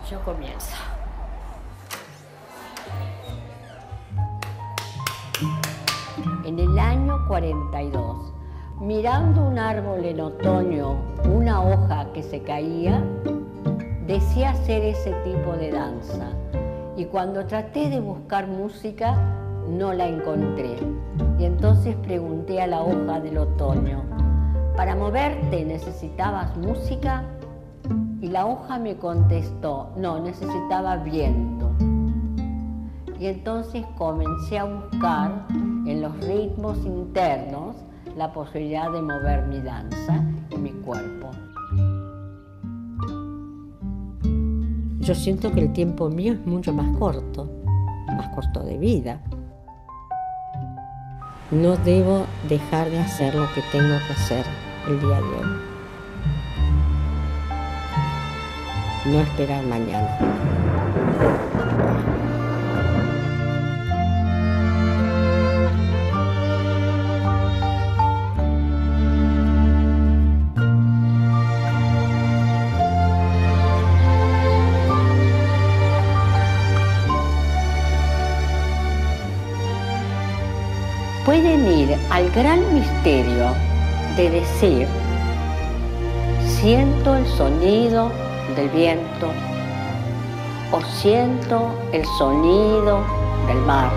Yo comienzo. En el año 42, mirando un árbol en otoño, una hoja que se caía, deseé hacer ese tipo de danza. Y cuando traté de buscar música, no la encontré. Y entonces pregunté a la hoja del otoño, ¿para moverte necesitabas música? Y la hoja me contestó, no, necesitaba viento. Y entonces comencé a buscar en los ritmos internos la posibilidad de mover mi danza y mi cuerpo. Yo siento que el tiempo mío es mucho más corto de vida. No debo dejar de hacer lo que tengo que hacer el día de hoy. No esperar mañana. Pueden ir al gran misterio de decir, siento el sonido del viento o siento el sonido del mar.